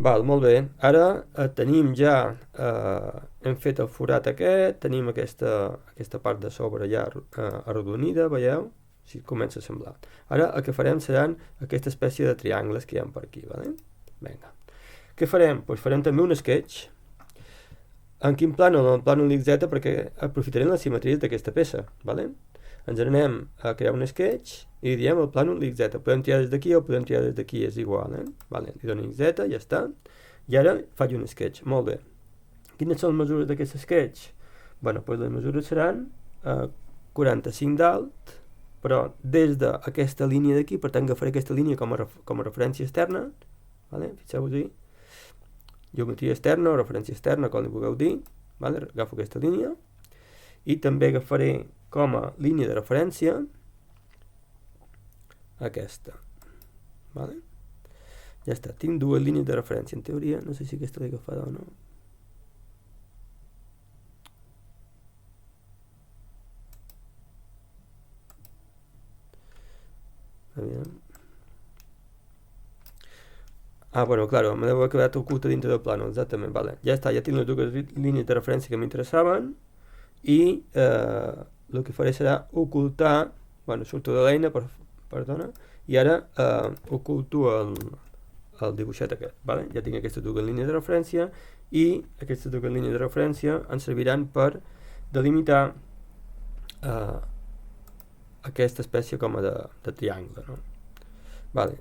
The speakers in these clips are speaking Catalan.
Val, molt bé. Ara tenim ja, hem fet el forat aquest, tenim aquesta part de sobre ja arrodonida, veieu? Si comença a semblar. Ara el que farem seran aquesta espècie de triangles que hi ha per aquí, vale? Vinga. Què farem? Doncs farem també un sketch. En quin plànol? En el plànol XZ, perquè aprofitarem les simetries d'aquesta peça, vale? Ens anem a crear un sketch i diem el plànol XZ. Podem triar des d'aquí o podem triar des d'aquí, és igual, Vale, li dono XZ, ja està. I ara faig un sketch, molt bé. Quines són les mesures d'aquest sketch? Bueno, doncs les mesures seran 45 d'alt, però des d'aquesta línia d'aquí, per tant agafaré aquesta línia com a referència externa, vale? Fixeu-vos-hi, geometria externa o referència externa, com li vulgueu dir, vale? Agafo aquesta línia, i també agafaré com a línia de referència aquesta, vale? Ja està, tinc dues línies de referència, en teoria, no sé si aquesta l'he agafada o no. Aviam. Bueno, claro, me deu haver quedat oculta dintre del plano, exactament, vale. Ja està, ja tinc les dues línies de referència que m'interessaven i el que faré serà ocultar, bueno, surto de l'eina, perdona, i ara oculto el dibuixet aquest, vale? Ja tinc aquestes dues línies de referència i aquestes dues línies de referència ens serviran per delimitar aquesta espècie com a de triangle, no? Vale,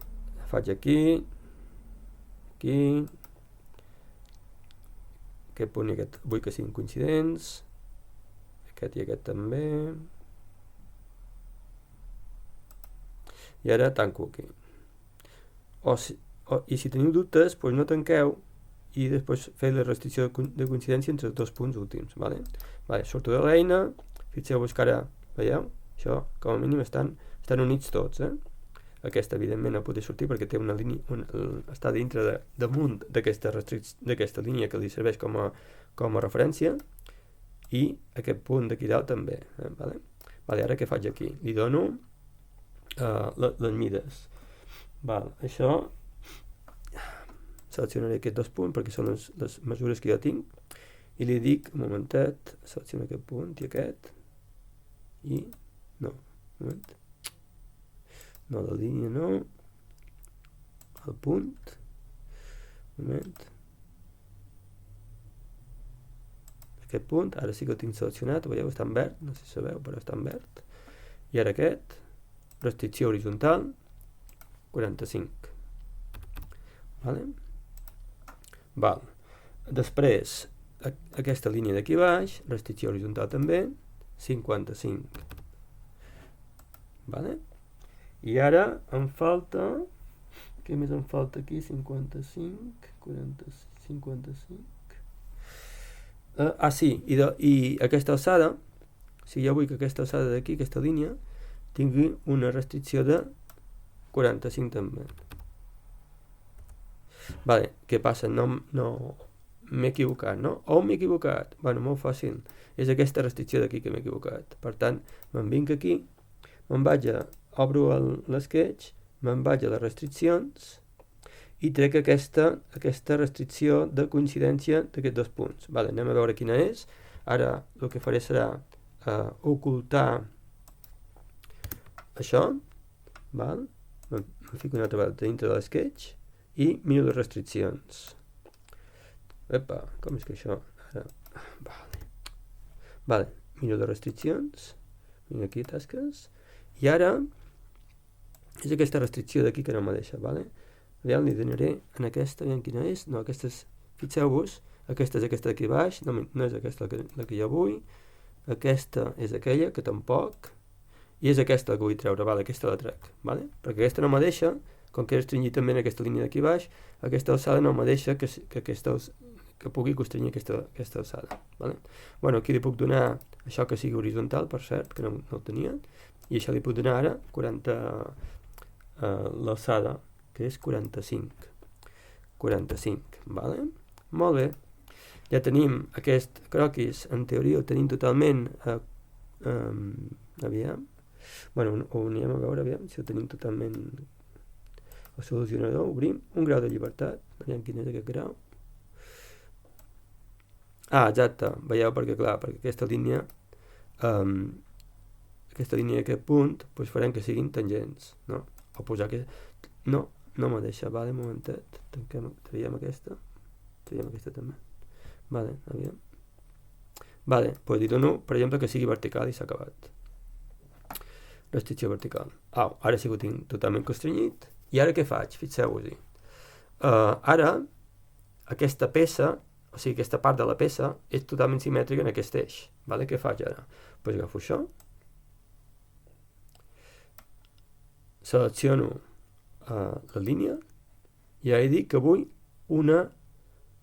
faig aquí, aquest punt i aquest vull que siguin coincidents, aquest i aquest també, i ara tanco aquí. I si teniu dubtes, doncs no tanqueu i després feu la restricció de coincidència entre els dos punts últims, vale? Vale, surto de l'eina, fixeu-vos que ara, veieu? Això, com a mínim, estan units tots, Aquesta, evidentment, no pot sortir perquè té una línia, està dintre damunt d'aquesta línia que li serveix com a referència, i aquest punt d'aquí dalt també, vale? Vale, ara què faig aquí? Li dono les mides. Val, això seleccionaré aquests dos punts perquè són les mesures que jo tinc i li dic, un momentet, selecciono aquest punt i aquest i no, un moment, no, la línia no, el punt, un moment, aquest punt, ara sí que el tinc seleccionat, veieu, està en verd, no sé si sabeu, però està en verd, i ara aquest, restricció horitzontal, 45, vale? Val. Després, aquesta línia d'aquí baix, restricció horitzontal també, 55, vale? I ara em falta, què més em falta aquí? 55, 40, 55... sí, i aquesta alçada, si jo vull que aquesta alçada d'aquí, aquesta línia, tingui una restricció de 45 també. Vale, què passa? No m'he equivocat, no? On m'he equivocat? Bueno, molt fàcil. És aquesta restricció d'aquí que m'he equivocat. Per tant, me'n vinc aquí, me'n vaig obro l'esquetx, me'n vaig a les restriccions i trec aquesta restricció de coincidència d'aquests dos punts. Vale, anem a veure quina és. Ara el que faré serà ocultar això, val? Me'n fico una altra vegada dintre de l'esquetx i miro les restriccions. Epa, com és que això? Ara, vale, miro les restriccions, vinc aquí, tasques, i ara és aquesta restricció d'aquí que no me deixa, vale? Aviam, li donaré en aquesta, aviam quina és, no, aquestes, fixeu-vos, aquesta és aquesta d'aquí baix, no és aquesta la que jo vull, aquesta és aquella, que tampoc, i és aquesta la que vull treure, vale, aquesta la trec, vale? Perquè aquesta no me deixa, com que he restringit també en aquesta línia d'aquí baix, aquesta alçada no me deixa que pugui constranyir aquesta alçada, vale? Bueno, aquí li puc donar això que sigui horitzontal, per cert, que no el tenia, i això li puc donar ara 40, l'alçada, que és 45, vale? Molt bé, ja tenim aquest croquis, en teoria el tenim totalment, aviam, bueno, ho anirem a veure, aviam, si ho tenim totalment El solucionador, obrim un grau de llibertat, veiem quin és aquest grau. Exacte, veieu perquè clar, perquè aquesta línia aquest punt, doncs farem que siguin tangents, no? O posar que... No me deixa, vale, un momentet, traiem aquesta també. Vale, aviam. Vale, doncs li dono, per exemple, que sigui vertical i s'ha acabat. Restricció vertical. Ara sí que ho tinc totalment constrenyit. I ara què faig? Fixeu-vos-hi. Ara, aquesta peça, o sigui, aquesta part de la peça, és totalment simètrica en aquest eix. Vale? Què faig ara? Doncs agafo això, selecciono la línia i ara dic que vull una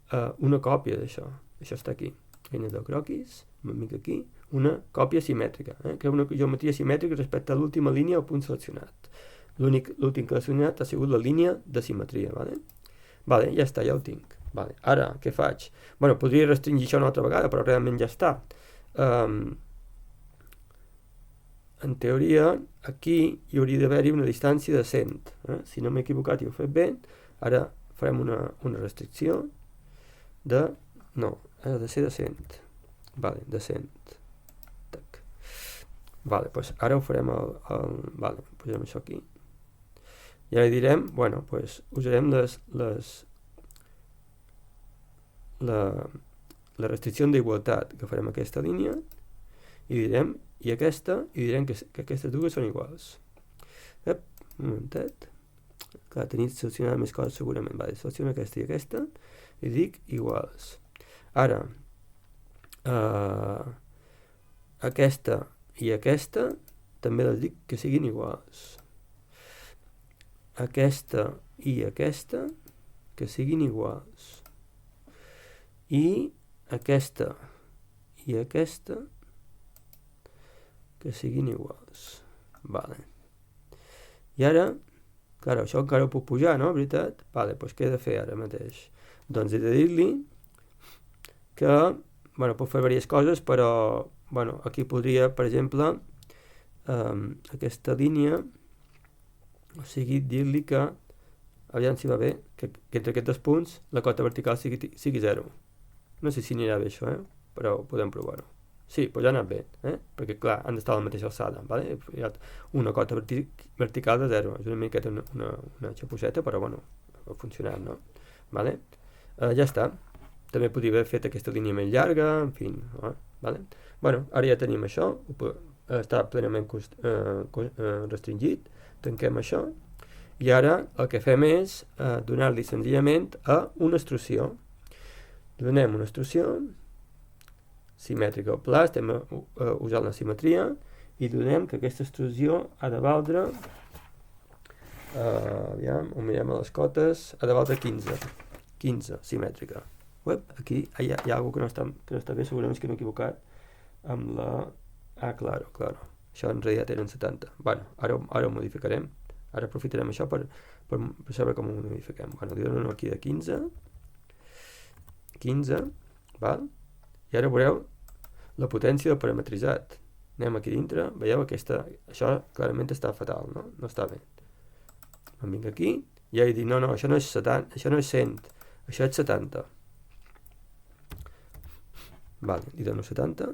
còpia d'això. Això està aquí. Eina de croquis, m'amic aquí, una còpia simètrica, que és una geometria simètrica respecte a l'última línia o punt seleccionat. L'últim que he seleccionat ha sigut la línia de simetria, vale, ja està, ja ho tinc. Vale. Ara, què faig? Bueno, podria restringir això una altra vegada, però realment ja està. En teoria, aquí hi hauria d'haver-hi una distància de 100. Si no m'he equivocat i ho he fet bé, ara farem una restricció de... No, ha de ser de 100. Vale, de 100. Tac. Vale, doncs ara ho farem vale, posem això aquí. I ara direm, bueno, doncs usarem la restricció d'igualtat, que farem aquesta línia i direm, i direm que aquestes dues són iguals. Un momentet. Clar, tenim seleccionat més coses segurament. Vale, selecciono aquesta i aquesta i dic iguals. Ara, aquesta i aquesta també les dic que siguin iguals. Aquesta i aquesta que siguin iguals. I aquesta i aquesta que siguin iguals. Vale. I ara, clar, això encara ho puc pujar, no? Veritat? Vale, doncs què he de fer ara mateix? Doncs he de dir-li que, bueno, puc fer diverses coses, però, bueno, aquí podria, per exemple, aquesta línia, o sigui, dir-li que, aviam si va bé, que entre aquests dos punts la cota vertical sigui 0. No sé si anirà bé això, però podem provar-ho. Sí, doncs ja ha anat bé, perquè clar, han d'estar a la mateixa alçada, vale? Hi ha una cota vertical de 0, és una miqueta una xapuseta, però bueno, ha funcionat, no? Vale? Ja està. També podria haver fet aquesta línia més llarga, en fi, vale? Bueno, ara ja tenim això, està plenament restringit, tanquem això, i ara el que fem és donar-li senzillament a una extrusió. Donem una extrusió simètrica o pla, estem usant la simetria, i donem que aquesta extrusió ha de valdre, aviam, ho mirem a les cotes, ha de valdre 15 simètrica. Aquí hi ha alguna cosa que no està bé, segurament que m'he equivocat amb la... claro. Això en realitat eren 70. Bueno, ara ho modificarem. Ara aprofitarem això per saber com ho modifiquem. Bueno, li dono aquí de 15, val? I ara veureu la potència del parametritzat. Anem aquí dintre, veieu això clarament està fatal, no? No està bé. Em vinc aquí i he dit, no, això no és 70, això no és 100, això és 70. Vale, li dono 70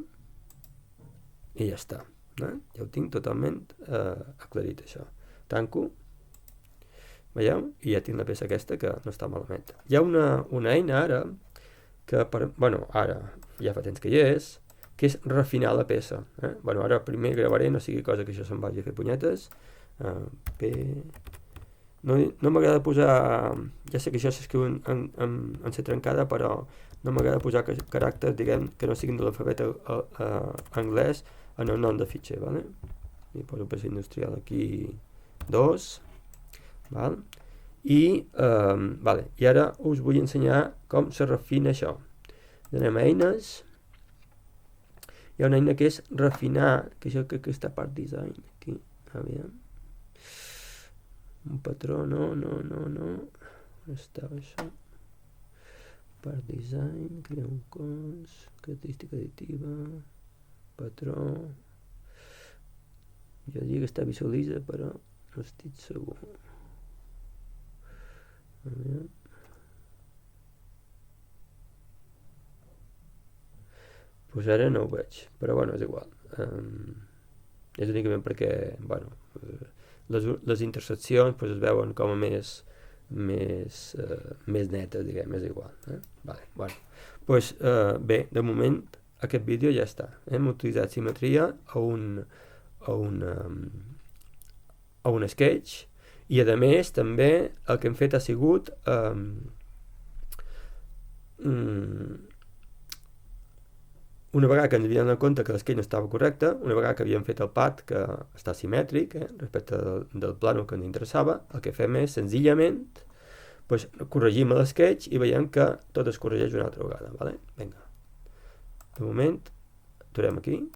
i ja està. Ja ho tinc totalment aclarit, això. Tanco, veieu? I ja tinc la peça aquesta que no està malament. Hi ha una eina ara que, ara ja fa temps que hi és, que és refinar la peça. Ara primer gravaré, no sigui cosa que això se'n vagi a fer punyetes. No m'agrada posar... Ja sé que això s'escriu en C trencada, però no m'agrada posar caràcters, diguem, que no siguin de l'alfabet anglès en el nom de fitxer, vale? I poso peça industrial aquí 2, val? I ara us vull ensenyar com se refina això. Anem a eines. Hi ha una eina que és refinar, que això crec que està part design, aquí, aviam. Un patró, no. On estava això? Part design, crear un cos, característica additiva, patró. Jo diria que està visualitza, però no estic segur. Pues ara no ho veig, però bueno, és igual. És únicament perquè, bueno, les interseccions pues, es veuen com a més netes, diguem, és igual. Vale, bueno. Pues, bé, de moment aquest vídeo ja està. Hem utilitzat simetria a un sketch i a més també el que hem fet ha sigut una vegada que ens havíem donat compte que l'esquetx no estava correcte, una vegada que havíem fet el pad que està simètric respecte del plano que ens interessava, el que fem és senzillament pues, corregim l'esquetx i veiem que tot es corregeix una altra vegada. Vale? Vinga. De moment, aturem aquí.